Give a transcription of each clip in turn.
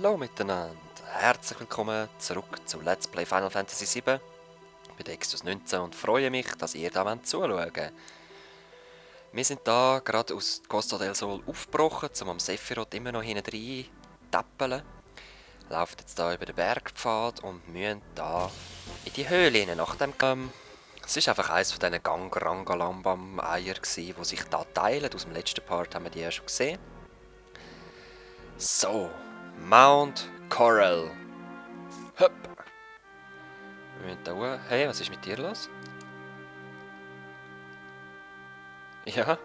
Hallo miteinander, herzlich willkommen zurück zu Let's Play Final Fantasy VII. Ich bin der Extus19 und freue mich, dass ihr da zuschauen wollt. Wir sind da gerade aus Costa del Sol aufgebrochen, um am Sephiroth immer noch hinten rein tappeln. Laufen jetzt da über den Bergpfad und müssen da in die Höhle rein. Nach dem es war einfach eines von diesen Gangarangalambam-Eier, die sich da teilen. Aus dem letzten Part haben wir die ja schon gesehen. So, Mount Coral. Hopp. Wir müssen da hoch. Hey, was ist mit dir los? Ja,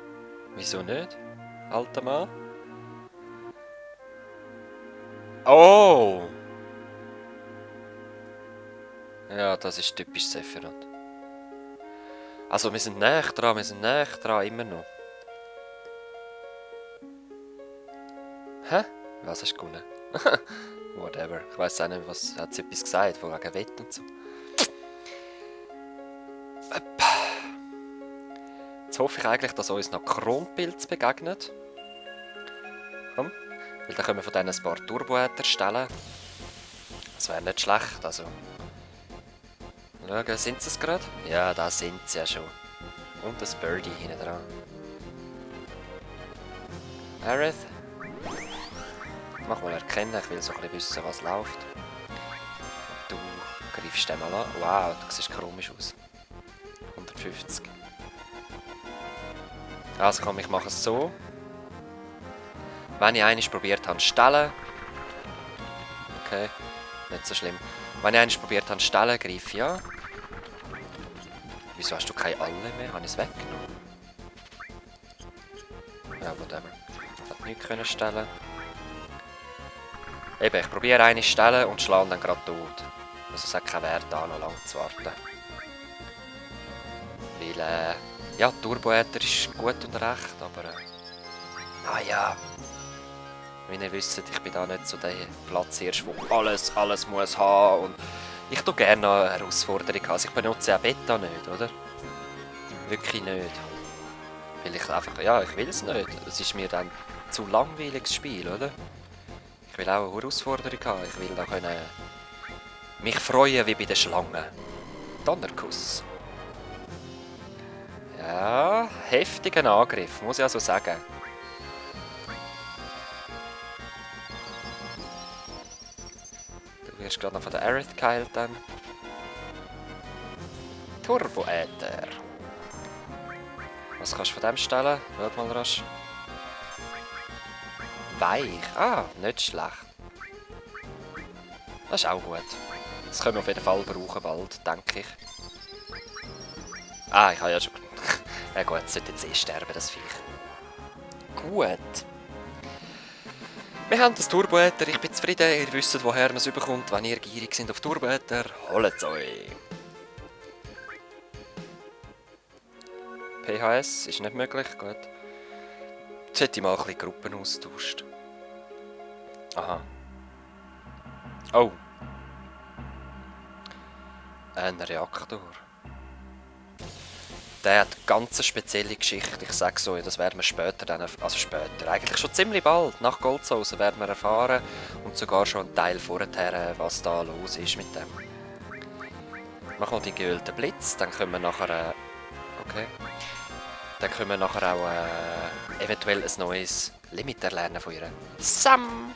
wieso nicht, alter Mann? Oh! Ja, das ist typisch Sephiroth. Also, wir sind näher dran, immer noch. Hä? Was hast du gewonnen? Whatever. Ich weiss auch nicht, was hat sie etwas gesagt, von wegen Wett und so. Jetzt hoffe ich eigentlich, dass uns noch Kronpilz begegnet. Komm, weil dann können wir von denen ein paar Turboäther stellen. Das wäre nicht schlecht, also. Schauen, sind sie es gerade? Ja, da sind sie ja schon. Und das Birdie hinten dran. Aerith? Mach mal erkennen, ich will so ein bisschen wissen, was läuft. Du greifst den mal an. Wow, du siehst komisch aus. 150. Also komm, ich mache es so. Wenn ich einmal probiert habe zu stellen. Okay, nicht so schlimm. Wenn ich einmal probiert habe zu stellen, greife ich an. Wieso hast du keine alle mehr? Habe ich es weggenommen? Ja, whatever. Hat nichts können stellen. Eben, ich probiere eine zu stellen und schlage dann gerade tot. Also es hat keinen Wert, da noch lange zu warten. Weil, ja, Turboäther ist gut und recht, aber... ah ja. Wie ihr wisst, ich bin da nicht so der Platzhirsch, der alles muss haben. Und ich tue gerne noch eine Herausforderung haben. Also ich benutze auch Beta nicht, oder? Wirklich nicht. Weil ich einfach... ja, ich will es nicht. Es ist mir dann zu langweiliges Spiel, oder? Ich will auch eine Herausforderung haben. Ich will da können mich freuen wie bei den Schlangen. Donnerkuss. Ja, heftigen Angriff, muss ich also sagen. Du wirst gerade noch von der Aerith geheilt dann. Turboäther. Was kannst du von dem stellen? Schau mal rasch. Weich. Ah, nicht schlecht. Das ist auch gut. Das können wir auf jeden Fall brauchen bald, denke ich. Ah, ich habe ja schon... ja gut, es sollte jetzt eh sterben, das Viech. Gut. Wir haben das Turboäther, ich bin zufrieden. Ihr wisst, woher man es bekommt. Wenn ihr gierig seid auf Turboäther, holt es euch. PHS ist nicht möglich, gut. Jetzt hätte ich mal ein bisschen Gruppen austauscht. Aha. Oh. Ein Reaktor. Der hat eine ganz spezielle Geschichte. Ich sage so, das werden wir später dann, also später, eigentlich schon ziemlich bald, nach Goldsausen werden wir erfahren und sogar schon einen Teil vorher, was da los ist mit dem. Machen wir den geölten Blitz, dann können wir nachher, okay, dann können wir nachher auch eventuell ein neues Limit erlernen von ihr. Sam!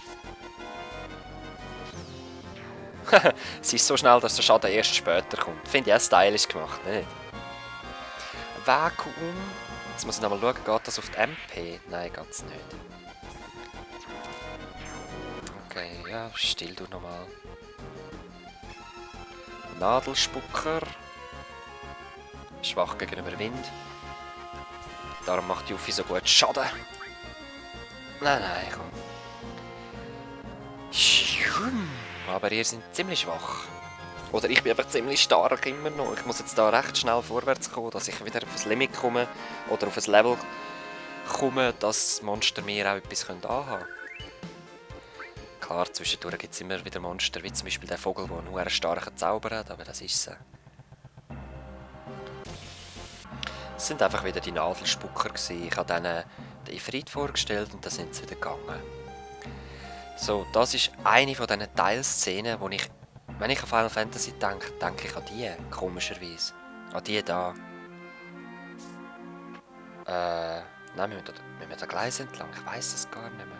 Sie ist so schnell, dass der Schaden erst später kommt. Finde ich auch stylisch gemacht, nicht? Vakuum. Jetzt muss ich nochmal schauen, geht das auf die MP? Nein, geht's nicht. Okay, ja, still du nochmal. Nadelspucker. Schwach gegenüber Wind. Darum macht Yuffie so gut Schaden. Nein, komm. Aber ihr seid ziemlich schwach. Oder ich bin einfach ziemlich stark immer noch. Ich muss jetzt da recht schnell vorwärts kommen, dass ich wieder auf ein Limit komme oder auf ein Level komme, dass das Monster mir auch etwas anhaben können. Klar, zwischendurch gibt es immer wieder Monster, wie zum Beispiel der Vogel, der nur einen starken Zauber hat, aber das ist es. Es sind einfach wieder die Nadelspucker gewesen. Ich habe denen den Ifrit vorgestellt und dann sind sie wieder gegangen. So, das ist eine von diesen Teilszenen, wo ich, wenn ich an Final Fantasy denke, denke ich an die, komischerweise. An die da. Nein, müssen wir da Gleis entlang? Ich weiß es gar nicht mehr.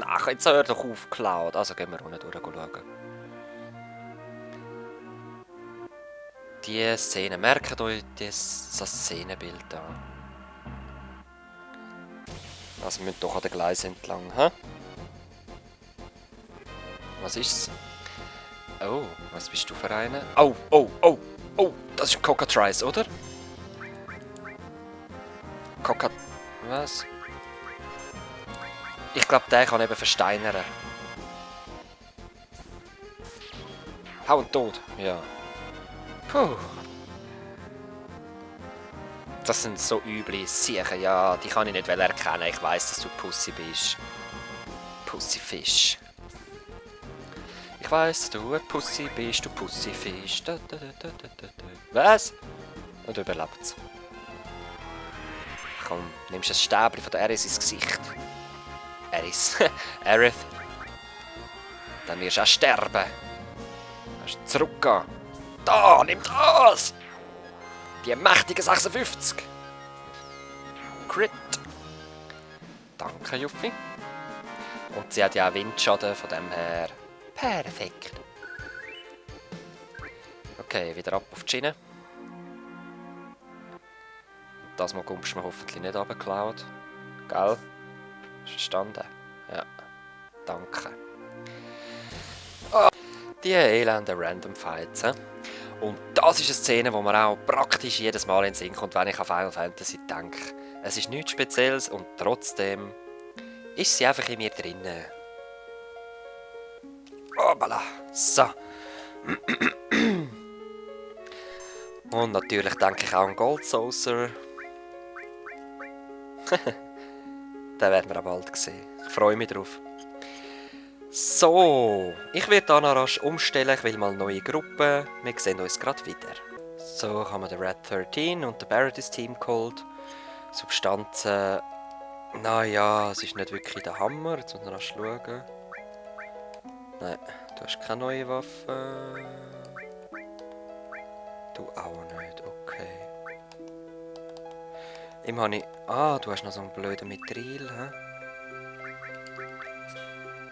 Ach, jetzt hör doch auf, Cloud. Also gehen wir unten durch schauen. Die Szene, merkt euch das Szenenbild an. Also wir müssen doch an den Gleis entlang, hä? Was ist's? Oh, was bist du für eine? Oh, oh, oh, oh, das ist ein Cocatrice, oder? Was? Ich glaube, der kann eben versteinern. Hau und tot, ja. Puh. Das sind so üble Siechen, ja, die kann ich nicht erkennen. Ich weiss, dass du Pussy bist. Pussyfisch. Ich weiss, dass du ein Pussy bist, du Pussyfisch. Was? Und überlebt's. Komm, nimmst ein Stäbchen von der Aerith ins Gesicht. Aerith. Dann wirst du auch sterben. Kannst zurückgehen. Da, nimm das! Die mächtige 56. Crit. Danke, Juffi. Und sie hat ja auch Windschaden, von dem her perfekt. Okay, wieder ab auf die Schiene. Das Mal kommst du mir hoffentlich nicht runtergeklaut. Gell? Verstanden? Ja. Danke. Oh, die elenden Random Fights. He? Und das ist eine Szene, wo mir auch praktisch jedes Mal in den Sinn kommt, wenn ich an Final Fantasy denke. Es ist nichts Spezielles und trotzdem ist sie einfach in mir drinnen. Oh, voilà. So. Und natürlich denke ich auch an Gold Saucer. Den werden wir auch bald sehen. Ich freue mich drauf. So, ich werde hier noch rasch umstellen. Ich will mal neue Gruppen. Wir sehen uns gerade wieder. So, haben wir den Red 13 und den Barrett ins Team geholt. Substanzen. Naja, es ist nicht wirklich der Hammer. Jetzt muss man rasch schauen. Nein, du hast keine neue Waffe. Du auch nicht, okay. Ihm habe ich... Ah, du hast noch so einen blöden Mithril, hä?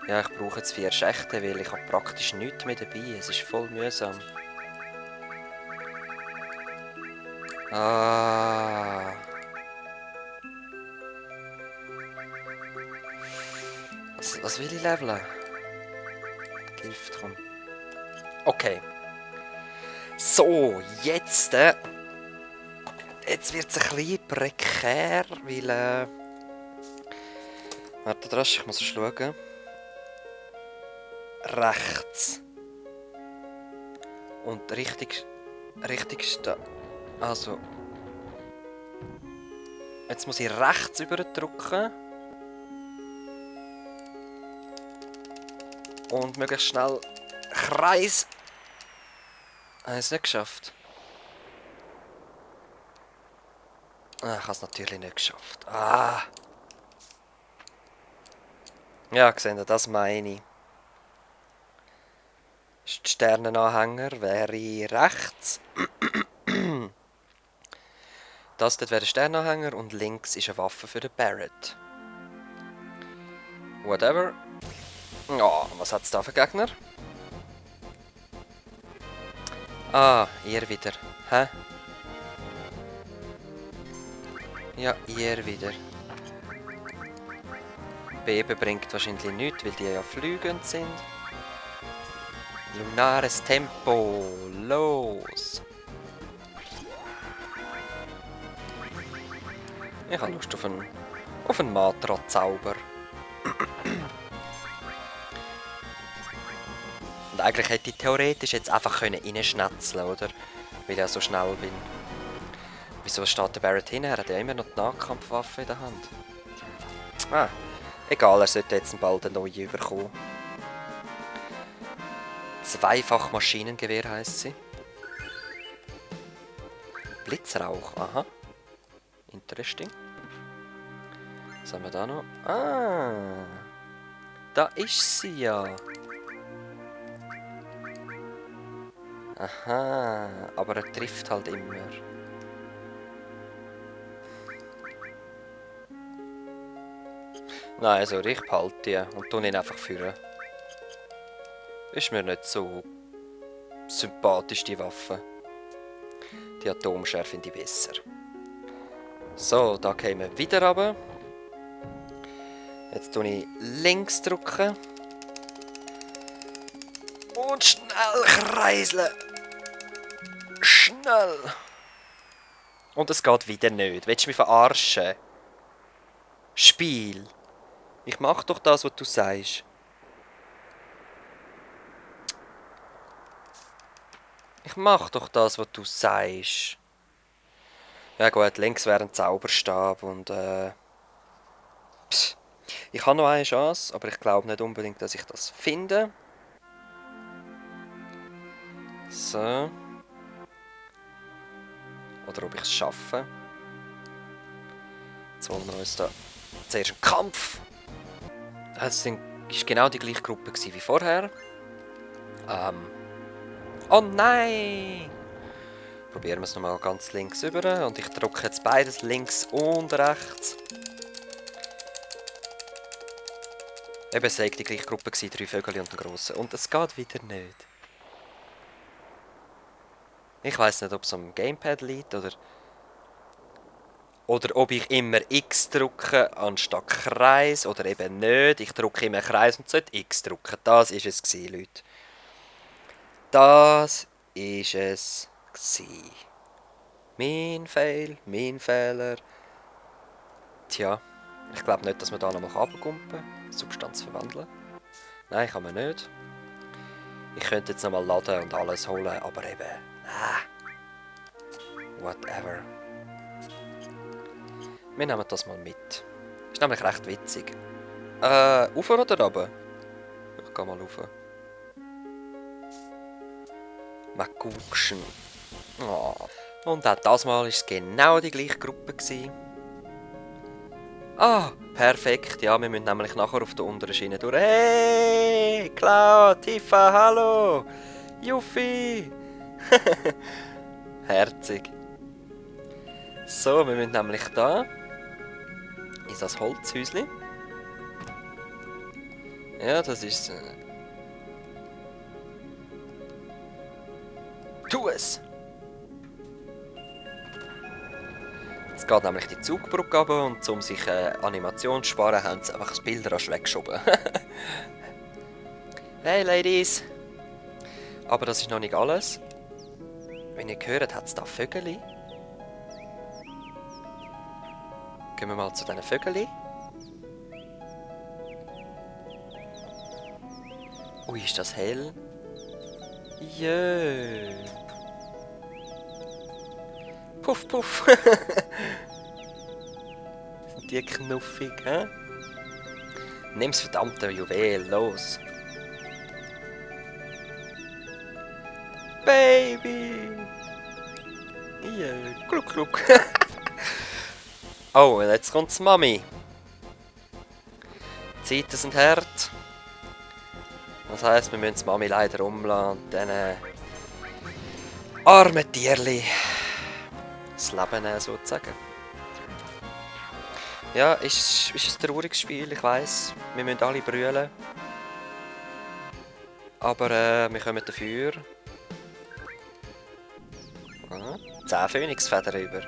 Ja, ich brauche jetzt 4 Schächte, weil ich habe praktisch nichts mehr dabei. Es ist voll mühsam. Ah. Was will ich leveln? Gift, komm. Okay. So, jetzt... Jetzt wird es ein bisschen prekär, weil... Warte, rasch, ich muss schauen. Rechts. Und richtig also... Jetzt muss ich rechts überdrücken. Und möglichst schnell Kreis. Habe ich es nicht geschafft? Ah, ich habe es natürlich nicht geschafft. Ah! Ja, seht ihr, das meine ich. Die Sternenanhänger wäre rechts. Das dort wäre der Sternenanhänger und links ist eine Waffe für den Barrett. Whatever. Ja, was hat es da für Gegner? Ah, ihr wieder. Hä? Ja, ihr wieder. Beben bringt wahrscheinlich nichts, weil die ja fliegend sind. Lunares Tempo. Los! Ich habe Lust auf einen Matra-Zauber. Und eigentlich hätte ich theoretisch jetzt einfach reinschnetzeln können, oder? Weil ich ja so schnell bin. Wieso steht der Barrett hin? Er hat ja immer noch die Nahkampfwaffe in der Hand. Ah, egal, er sollte jetzt bald eine neue bekommen. Zweifach Maschinengewehr heisst sie. Blitzrauch, aha. Interesting. Was haben wir da noch? Ah. Da ist sie ja. Aha, aber er trifft halt immer. Nein, also ich behalte die und tue ihn einfach führen. Ist mir nicht so sympathisch, die Waffe. Die Atomschere finde ich besser. So, da gehen wir wieder runter. Jetzt drücke ich links drücken. Und schnell kreiseln. Schnell. Und es geht wieder nicht. Willst du mich verarschen? Spiel. Ich mach doch das, was du sagst. Ich mach doch das, was du sagst. Ja gut, links wäre ein Zauberstab und ich habe noch eine Chance, aber ich glaube nicht unbedingt, dass ich das finde. So. Oder ob ich es schaffe. Jetzt holen wir uns da zuerst einen Kampf. Es war genau die gleiche Gruppe wie vorher. Oh nein! Probieren wir es nochmal ganz links über. Und ich drücke jetzt beides links und rechts. Eben, es war die gleiche Gruppe, 3 Vögel und ein grosser. Und es geht wieder nicht. Ich weiss nicht, ob es am Gamepad liegt oder ob ich immer X drücke anstatt Kreis oder eben nicht. Ich drücke immer Kreis und sollte X drücken. Das war es, Leute. Das war es. Mein Fail, mein Fehler. Tja, ich glaube nicht, dass man da nochmal runterkumpen kann. Substanz verwandeln. Nein, kann man nicht. Ich könnte jetzt nochmal laden und alles holen, aber eben... whatever. Wir nehmen das mal mit. Ist nämlich recht witzig. Rauf oder runter? Ich gehe mal rauf. Mal gucken. Oh. Und auch das Mal war es genau die gleiche Gruppe. Ah, perfekt. Ja, wir müssen nämlich nachher auf der unteren Schiene durch. Hey, Cloud, Tifa, hallo. Juffie. Herzig. So, wir müssen nämlich da in das Holzhäuschen. Ja, das ist... Tu es! Jetzt geht nämlich die Zugbrücke runter und um sich Animation zu sparen, haben sie einfach das Bild rasch weggeschoben. Hey Ladies! Aber das ist noch nicht alles. Wenn ihr hört, hat es da Vögel. Gehen wir mal zu diesen Vögeln. Ui, ist das hell? Jö. Puff, puff. Sind die knuffig, hä? Nimm's verdammte Juwel, los. Baby. Jö, gluck, gluck. Oh, jetzt kommt's Mami. Die Zeiten sind hart. Das heisst, wir müssen die Mami leider umlassen und diesen armen Tierli das Leben nehmen, sozusagen. Ja, ist ein trauriges Spiel, ich weiss. Wir müssen alle brüllen. Aber wir kommen dafür 10 Phönixfedern über.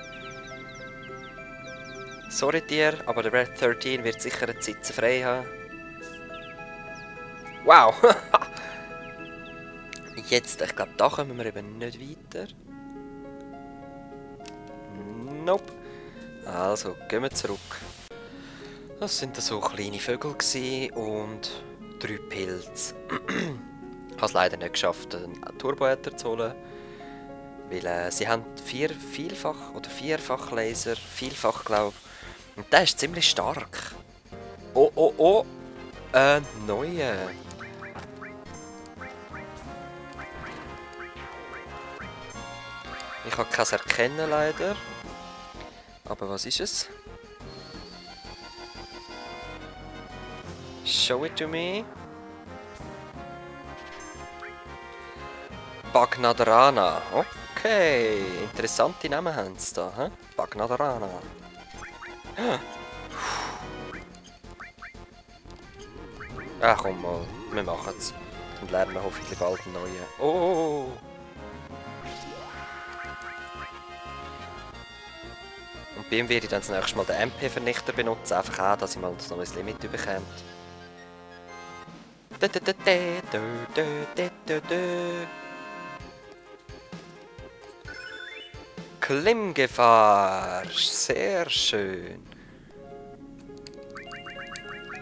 Sorry Tier, aber der Red 13 wird sicher eine Sitze frei haben. Wow! Jetzt, ich glaube, da kommen wir eben nicht weiter. Nope. Also, gehen wir zurück. Das sind so kleine Vögel und 3 Pilze. Ich habe es leider nicht geschafft, einen Turboäther zu holen. Weil sie haben 4-fach Laser, vielfach glaube ich. Und der ist ziemlich stark. Oh, oh, oh. Ein neuer. Ich habe kein Erkennen leider. Aber was ist es? Show it to me. Bagnadrana. Okay, interessante Namen haben sie da. He? Bagnadrana. Ach komm mal, wir machen es. Und lernen hoffentlich bald einen neuen. Oh! Und bei ihm werde ich dann das nächste Mal den MP-Vernichter benutzen, einfach auch, dass ich mal das neues Limit bekomme. Klimmgefahr! Sehr schön.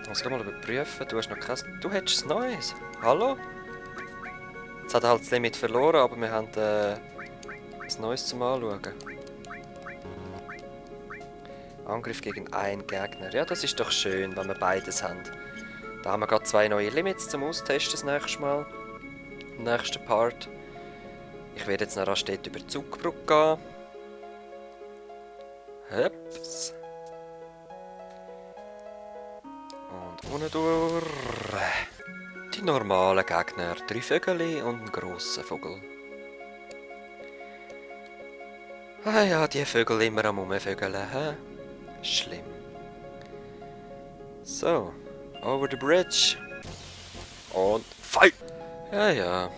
Ich muss mal überprüfen, du hast noch kein... Du hättest ein neues. Hallo? Jetzt hat er halt das Limit verloren, aber wir haben ein neues zum Anschauen. Angriff gegen einen Gegner. Ja, das ist doch schön, wenn wir beides haben. Da haben wir gerade 2 neue Limits zum Austesten das nächste Mal. Im nächsten Part. Ich werde jetzt nach Rastedt über die Zugbrücke gehen. Hups. Und unten durch. Die normalen Gegner. 3 Vögel und einen grossen Vogel. Ah ja, die Vögel immer am Rumvögeln, hä? Schlimm. So, over the bridge. Und fight! Ja,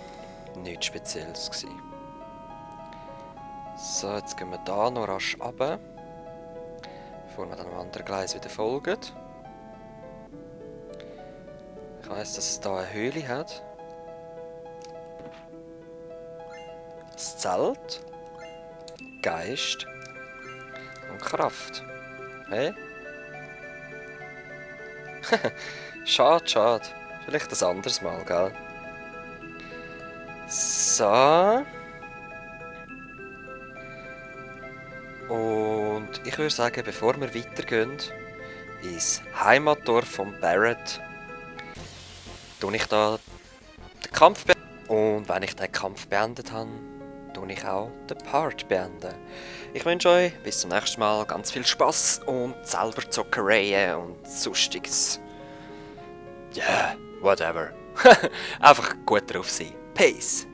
nichts Spezielles gewesen. So, jetzt gehen wir da noch rasch runter. Bevor wir dann am anderen Gleis wieder folgen. Ich weiss, dass es da eine Höhle hat. Das Zelt. Geist. Und Kraft. Hey? Schade, schade. Vielleicht ein anderes Mal, gell? So. Und ich würde sagen, bevor wir weitergehen ins Heimatdorf von Barret, tue ich da den Kampf beenden. Und wenn ich den Kampf beendet habe, tue ich auch den Part beenden. Ich wünsche euch bis zum nächsten Mal ganz viel Spaß und selber Zockereien und sonstiges. Yeah, whatever. Einfach gut drauf sein. Peace.